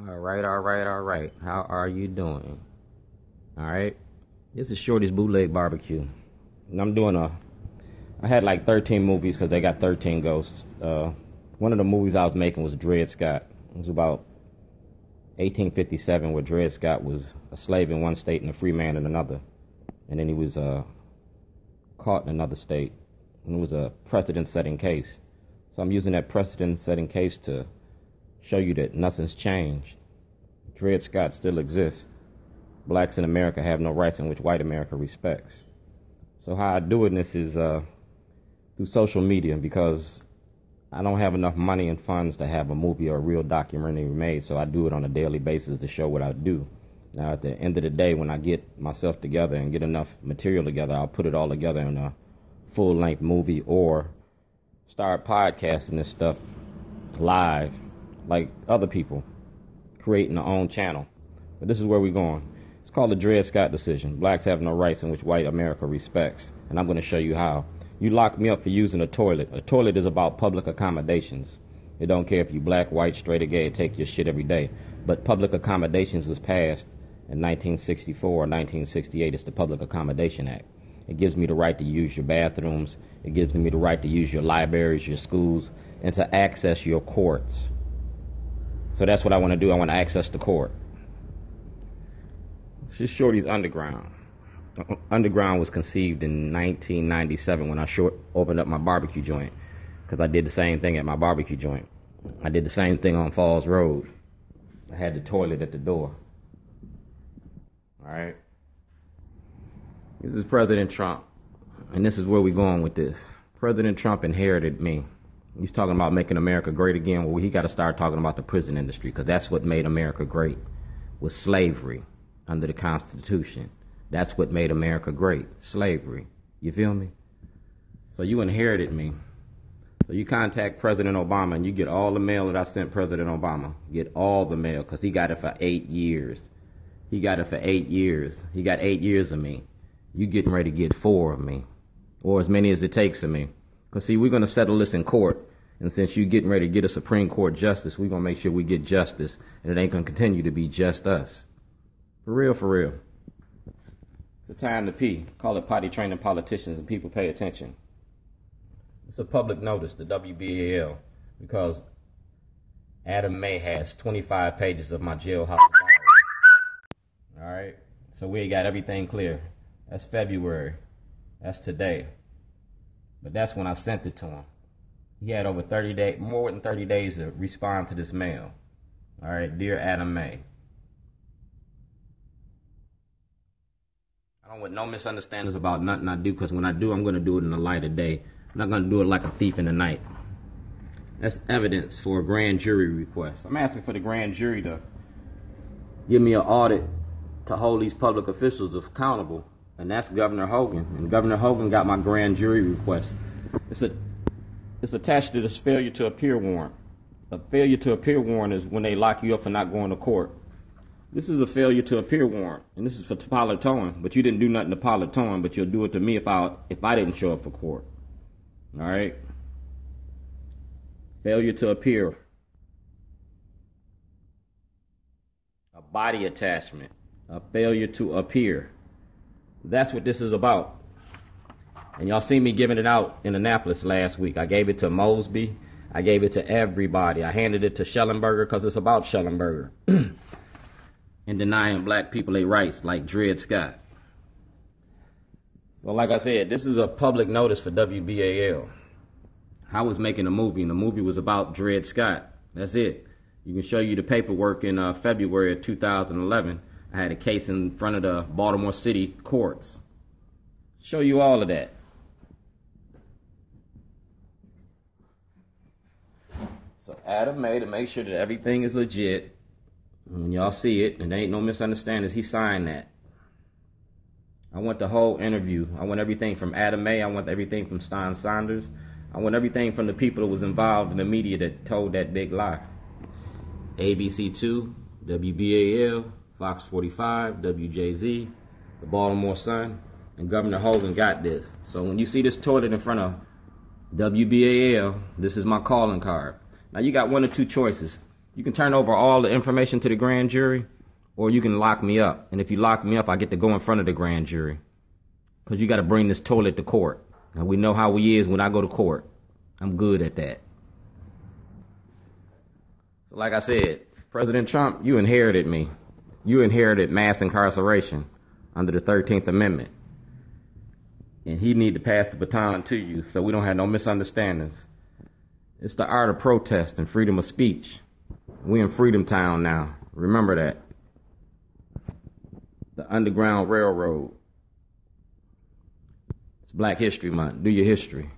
All right. How are you doing? All right. This is Shorty's Bootleg Barbecue. And I had like 13 movies because they got 13 ghosts. One of the movies I was making was Dred Scott. It was about 1857 where Dred Scott was a slave in one state and a free man in another. And then he was caught in another state. And it was a precedent-setting case. So I'm using that precedent-setting case to show you that nothing's changed. Dred Scott still exists. Blacks in America have no rights in which white America respects. So how I do this is through social media, because I don't have enough money and funds to have a movie or a real documentary made, so I do it on a daily basis to show what I do. Now at the end of the day, when I get myself together and get enough material together, I'll put it all together in a full-length movie or start podcasting this stuff live like other people, creating their own channel. But this is where we're going. It's called the Dred Scott decision. Blacks have no rights in which white America respects. And I'm going to show you how. You locked me up for using a toilet. A toilet is about public accommodations. It don't care if you black, white, straight, or gay, take your shit every day. But public accommodations was passed in 1964 or 1968. It's the Public Accommodation Act. It gives me the right to use your bathrooms. It gives me the right to use your libraries, your schools, and to access your courts. So that's what I want to do. I want to access the court. This is Shorty's Underground. Underground was conceived in 1997 when I opened up my barbecue joint, because I did the same thing at my barbecue joint. I did the same thing on Falls Road. I had the toilet at the door. All right. This is President Trump, and this is where we're going with this. President Trump inherited me. He's talking about making America great again. Well, he got to start talking about the prison industry, because that's what made America great, was slavery under the Constitution. That's what made America great, slavery. You feel me? So you inherited me. So you contact President Obama, and you get all the mail that I sent President Obama. Get all the mail, because he got it for 8 years. He got it for 8 years. He got 8 years of me. You getting ready to get 4 of me, or as many as it takes of me. Because, see, we're going to settle this in court. And since you're getting ready to get a Supreme Court justice, we're going to make sure we get justice. And it ain't going to continue to be just us. For real, for real. It's a time to pee. Call it potty training politicians, and people pay attention. It's a public notice, the WBAL, because Adam May has 25 pages of my jailhouse diary. All right? So we got everything clear. That's February. That's today. But that's when I sent it to him. He had over 30 days, more than 30 days to respond to this mail. All right, dear Adam May. I don't want no misunderstandings about nothing I do, because when I do, I'm going to do it in the light of day. I'm not going to do it like a thief in the night. That's evidence for a grand jury request. I'm asking for the grand jury to give me an audit to hold these public officials accountable. And that's Governor Hogan. And Governor Hogan got my grand jury request. It's attached to this failure to appear warrant. A failure to appear warrant is when they lock you up for not going to court. This is a failure to appear warrant, and this is for pilot towing. But you didn't do nothing to pilot towing, but you'll do it to me if I didn't show up for court. All right? Failure to appear. A body attachment. A failure to appear. That's what this is about. And y'all see me giving it out in Annapolis last week. I gave it to Mosby. I gave it to everybody. I handed it to Schellenberger because it's about Schellenberger. And denying black people their rights like Dred Scott. So like I said, this is a public notice for WBAL. I was making a movie, and the movie was about Dred Scott. That's it. You can show you the paperwork in February of 2011. I had a case in front of the Baltimore City courts. Show you all of that. So Adam May, to make sure that everything is legit, when y'all see it, and there ain't no misunderstandings, he signed that. I want the whole interview. I want everything from Adam May. I want everything from Stein Saunders. I want everything from the people that was involved in the media that told that big lie. ABC2, WBAL, Fox 45, WJZ, the Baltimore Sun, and Governor Hogan got this. So when you see this toilet in front of WBAL, this is my calling card. Now you got one or two choices. You can turn over all the information to the grand jury, or you can lock me up. And if you lock me up, I get to go in front of the grand jury. Because you got to bring this toilet to court. And we know how he is when I go to court. I'm good at that. So like I said, President Trump, you inherited me. You inherited mass incarceration under the 13th Amendment. And he need to pass the baton to you so we don't have no misunderstandings. It's the art of protest and freedom of speech. We in Freedom Town now. Remember that. The Underground Railroad. It's Black History Month. Do your history.